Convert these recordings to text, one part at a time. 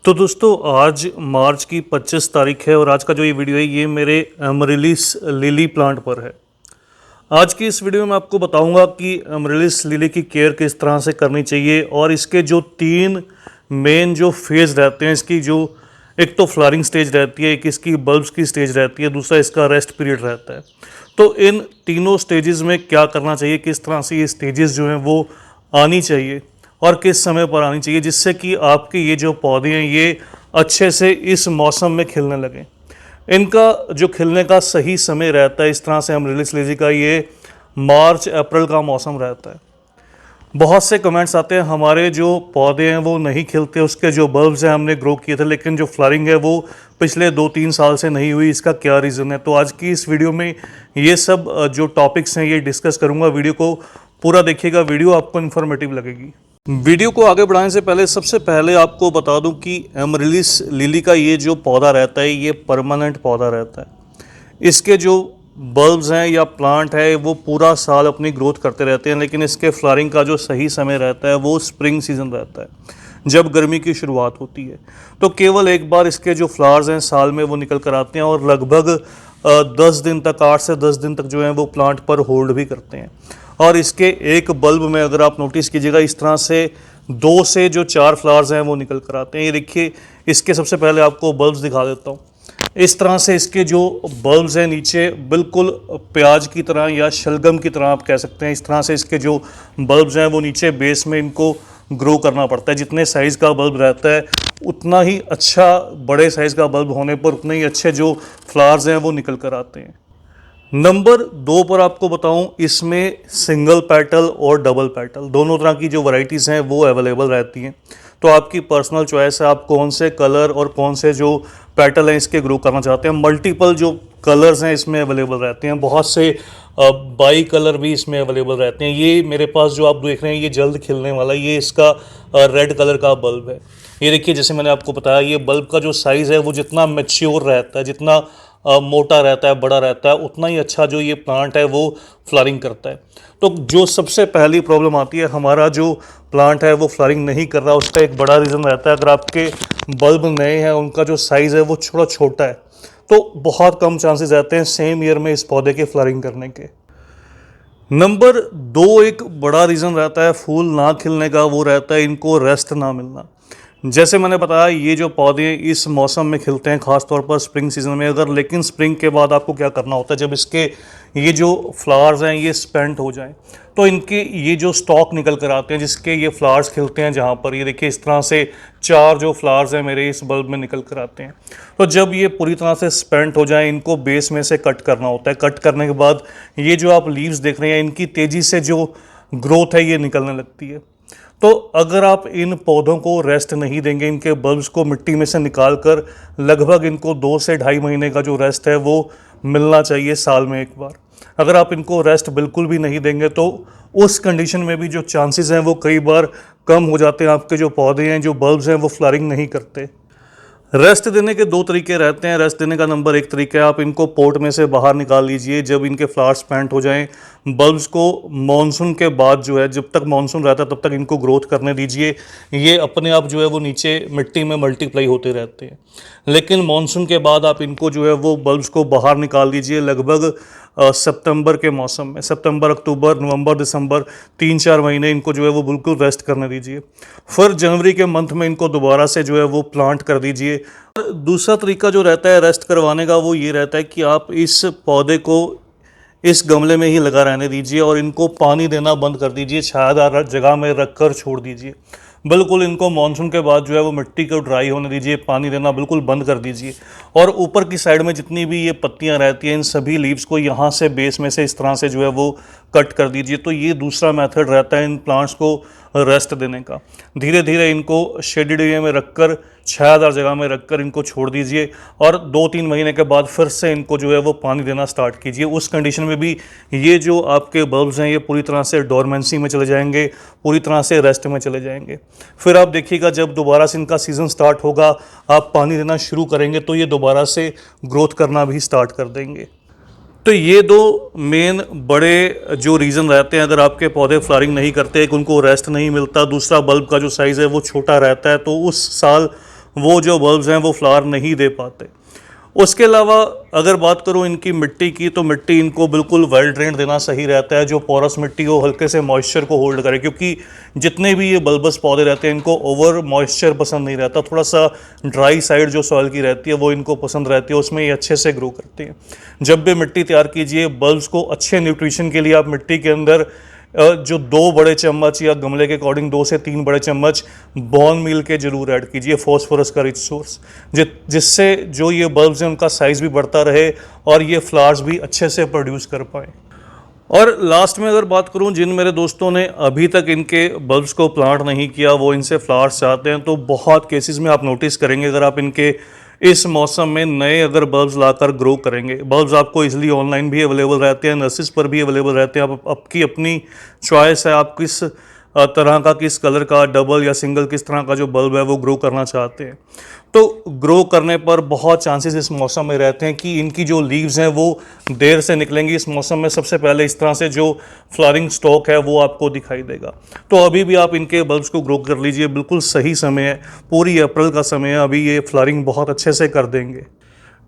तो दोस्तों आज मार्च की 25 तारीख है और आज का जो ये वीडियो है ये मेरे अमरेलिस लिली प्लांट पर है। आज की इस वीडियो में आपको बताऊंगा कि अमरेलिस लिली की केयर किस तरह से करनी चाहिए और इसके जो तीन मेन जो फेज़ रहते हैं इसकी, जो एक तो फ्लावरिंग स्टेज रहती है, एक इसकी बल्ब्स की स्टेज रहती है, दूसरा इसका रेस्ट पीरियड रहता है। तो इन तीनों स्टेजेस में क्या करना चाहिए, किस तरह से ये स्टेजेस जो हैं वो आनी चाहिए और किस समय पर आनी चाहिए, जिससे कि आपके ये जो पौधे हैं ये अच्छे से इस मौसम में खिलने लगें। इनका जो खिलने का सही समय रहता है, इस तरह से अमरेलिस लिली का ये मार्च अप्रैल का मौसम रहता है। बहुत से कमेंट्स आते हैं हमारे जो पौधे हैं वो नहीं खिलते, उसके जो बल्ब्स हैं हमने ग्रो किए थे लेकिन जो फ्लावरिंग है वो पिछले 2-3 साल से नहीं हुई, इसका क्या रीज़न है। तो आज की इस वीडियो में ये सब जो टॉपिक्स हैं ये डिस्कस करूँगा। वीडियो को पूरा देखिएगा, वीडियो आपको इन्फॉर्मेटिव लगेगी। वीडियो को आगे बढ़ाने से पहले सबसे पहले आपको बता दूं कि अमरेलिस लिली का ये जो पौधा रहता है ये परमानेंट पौधा रहता है। इसके जो बल्ब्स हैं या प्लांट है वो पूरा साल अपनी ग्रोथ करते रहते हैं, लेकिन इसके फ्लावरिंग का जो सही समय रहता है वो स्प्रिंग सीजन रहता है, जब गर्मी की शुरुआत होती है। तो केवल एक बार इसके जो फ्लावर्स हैं साल में वो निकल कर आते हैं और लगभग 10 दिन तक, 8 से 10 दिन तक जो है वो प्लांट पर होल्ड भी करते हैं। और इसके एक बल्ब में अगर आप नोटिस कीजिएगा इस तरह से 2 से जो 4 फ्लावर्स हैं वो निकल कर आते हैं। ये देखिए, इसके सबसे पहले आपको बल्ब्स दिखा देता हूँ। इस तरह से इसके जो बल्ब्स हैं नीचे बिल्कुल प्याज की तरह या शलगम की तरह आप कह सकते हैं। इस तरह से इसके जो बल्ब्स हैं वो नीचे बेस में इनको ग्रो करना पड़ता है। जितने साइज़ का बल्ब रहता है उतना ही अच्छा, बड़े साइज़ का बल्ब होने पर उतने ही अच्छे जो फ्लावर्स हैं वो निकल कर आते हैं। नंबर 2 पर आपको बताऊं, इसमें सिंगल पेटल और डबल पेटल दोनों तरह की जो वैरायटीज़ हैं वो अवेलेबल रहती हैं। तो आपकी पर्सनल चॉइस है, आप कौन से कलर और कौन से जो पेटल हैं इसके ग्रो करना चाहते हैं। मल्टीपल जो कलर्स हैं इसमें अवेलेबल रहते हैं, बहुत से बाई कलर भी इसमें अवेलेबल रहते हैं। ये मेरे पास जो आप देख रहे हैं ये जल्द खिलने वाला, ये इसका रेड कलर का बल्ब है। ये देखिए, जैसे मैंने आपको बताया, ये बल्ब का जो साइज़ है वो जितना मैच्योर रहता है, जितना मोटा रहता है, बड़ा रहता है, उतना ही अच्छा जो ये प्लांट है वो फ्लावरिंग करता है। तो जो सबसे पहली प्रॉब्लम आती है, हमारा जो प्लांट है वो फ्लावरिंग नहीं कर रहा, उसका एक बड़ा रीज़न रहता है अगर आपके बल्ब नए हैं, उनका जो साइज़ है वो थोड़ा छोटा है, तो बहुत कम चांसेस रहते हैं सेम ईयर में इस पौधे के फ्लावरिंग करने के। नंबर 2 एक बड़ा रीज़न रहता है फूल ना खिलने का, वो रहता है इनको रेस्ट ना मिलना। जैसे मैंने बताया, ये जो पौधे इस मौसम में खिलते हैं, ख़ास तौर पर स्प्रिंग सीजन में। अगर लेकिन स्प्रिंग के बाद आपको क्या करना होता है, जब इसके ये जो फ्लावर्स हैं ये स्पेंट हो जाएं, तो इनके ये जो स्टॉक निकल कर आते हैं जिसके ये फ्लावर्स खिलते हैं, जहाँ पर ये देखिए इस तरह से 4 जो फ्लावर्स हैं मेरे इस बल्ब में निकल कर आते हैं। तो जब ये पूरी तरह से स्पेंट हो जाएं, इनको बेस में से कट करना होता है। कट करने के बाद ये जो आप लीव्स देख रहे हैं, इनकी तेज़ी से जो ग्रोथ है ये निकलने लगती है। तो अगर आप इन पौधों को रेस्ट नहीं देंगे, इनके बल्ब्स को मिट्टी में से निकाल कर लगभग इनको 2 से ढाई महीने का जो रेस्ट है वो मिलना चाहिए साल में एक बार। अगर आप इनको रेस्ट बिल्कुल भी नहीं देंगे तो उस कंडीशन में भी जो चांसेस हैं वो कई बार कम हो जाते हैं। आपके जो पौधे हैं, जो बल्ब्स हैं, वो फ्लावरिंग नहीं करते। रेस्ट देने के 2 तरीके रहते हैं। रेस्ट देने का नंबर 1 तरीका है, आप इनको पोट में से बाहर निकाल लीजिए जब इनके फ्लावर्स पैंट हो जाएं। बल्ब्स को मॉनसून के बाद जो है, जब तक मॉनसून रहता है तब तक इनको ग्रोथ करने दीजिए। ये अपने आप जो है वो नीचे मिट्टी में मल्टीप्लाई होते रहते हैं। लेकिन मॉनसून के बाद आप इनको जो है वो बल्ब्स को बाहर निकाल दीजिए लगभग सितंबर के मौसम में। सितंबर, अक्टूबर, नवंबर, दिसंबर, 3-4 महीने इनको जो है वो बिल्कुल रेस्ट करने दीजिए। फिर जनवरी के मंथ में इनको दोबारा से जो है वो प्लांट कर दीजिए। दूसरा तरीका जो रहता है रेस्ट करवाने का वो ये रहता है कि आप इस पौधे को इस गमले में ही लगा रहने दीजिए और इनको पानी देना बंद कर दीजिए, छायादार जगह में रख कर छोड़ दीजिए। बिल्कुल इनको मानसून के बाद जो है वो मिट्टी को ड्राई होने दीजिए, पानी देना बिल्कुल बंद कर दीजिए। और ऊपर की साइड में जितनी भी ये पत्तियां रहती हैं, इन सभी लीव्स को यहाँ से बेस में से इस तरह से जो है वो कट कर दीजिए। तो ये दूसरा मेथड रहता है इन प्लांट्स को रेस्ट देने का। धीरे धीरे इनको शेडेड एरिया में रखकर, छायादार जगह में रखकर इनको छोड़ दीजिए और 2-3 महीने के बाद फिर से इनको जो है वो पानी देना स्टार्ट कीजिए। उस कंडीशन में भी ये जो आपके बल्ब्स हैं ये पूरी तरह से डोरमेंसी में चले जाएंगे, पूरी तरह से रेस्ट में चले जाएंगे। फिर आप देखिएगा जब दोबारा से इनका सीज़न स्टार्ट होगा, आप पानी देना शुरू करेंगे तो ये दोबारा से ग्रोथ करना भी स्टार्ट कर देंगे। तो ये 2 मेन बड़े जो रीज़न रहते हैं अगर आपके पौधे फ्लावरिंग नहीं करते, एक उनको रेस्ट नहीं मिलता, दूसरा बल्ब का जो साइज़ है वो छोटा रहता है, तो उस साल वो जो बल्ब्स हैं वो फ्लावर नहीं दे पाते। उसके अलावा अगर बात करूं इनकी मिट्टी की, तो मिट्टी इनको बिल्कुल वेल ड्रेन्ड देना सही रहता है, जो पोरस मिट्टी हो हल्के से मॉइस्चर को होल्ड करे, क्योंकि जितने भी ये बल्बस पौधे रहते हैं इनको ओवर मॉइस्चर पसंद नहीं रहता। थोड़ा सा ड्राई साइड जो सॉइल की रहती है वो इनको पसंद रहती है, उसमें ये अच्छे से ग्रो करती हैं। जब भी मिट्टी तैयार कीजिए, बल्ब्स को अच्छे न्यूट्रिशन के लिए आप मिट्टी के अंदर जो 2 बड़े चम्मच या गमले के अकॉर्डिंग 2 से 3 बड़े चम्मच बॉन मील के जरूर ऐड कीजिए, फॉस्फोरस का रिच सोर्स, जिससे जो ये बल्ब्स हैं उनका साइज़ भी बढ़ता रहे और ये फ्लावर्स भी अच्छे से प्रोड्यूस कर पाए। और लास्ट में अगर बात करूं, जिन मेरे दोस्तों ने अभी तक इनके बल्ब्स को प्लांट नहीं किया, वो इनसे फ्लावर्स चाहते हैं, तो बहुत केसेस में आप नोटिस करेंगे अगर आप इनके इस मौसम में नए अगर बल्ब्स लाकर ग्रो करेंगे, बल्ब्स आपको इजीली ऑनलाइन भी अवेलेबल रहते हैं, नर्सरीज पर भी अवेलेबल रहते हैं। आप आपकी अपनी चॉइस है, आप किस तरह का, किस कलर का, डबल या सिंगल, किस तरह का जो बल्ब है वो ग्रो करना चाहते हैं। तो ग्रो करने पर बहुत चांसेस इस मौसम में रहते हैं कि इनकी जो लीव्स हैं वो देर से निकलेंगी। इस मौसम में सबसे पहले इस तरह से जो फ्लावरिंग स्टॉक है वो आपको दिखाई देगा। तो अभी भी आप इनके बल्ब्स को ग्रो कर लीजिए, बिल्कुल सही समय है, पूरी अप्रैल का समय है, अभी ये फ्लावरिंग बहुत अच्छे से कर देंगे।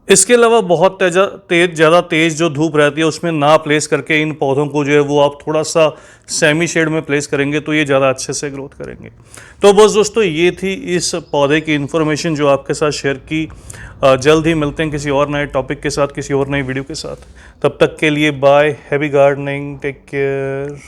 इसके अलावा बहुत ज़्यादा तेज़ जो धूप रहती है उसमें ना प्लेस करके इन पौधों को जो है वो आप थोड़ा सा सेमी शेड में प्लेस करेंगे तो ये ज़्यादा अच्छे से ग्रोथ करेंगे। तो बस दोस्तों, ये थी इस पौधे की इन्फॉर्मेशन जो आपके साथ शेयर की। जल्द ही मिलते हैं किसी और नए टॉपिक के साथ, किसी और नई वीडियो के साथ। तब तक के लिए bye, happy gardening, take care.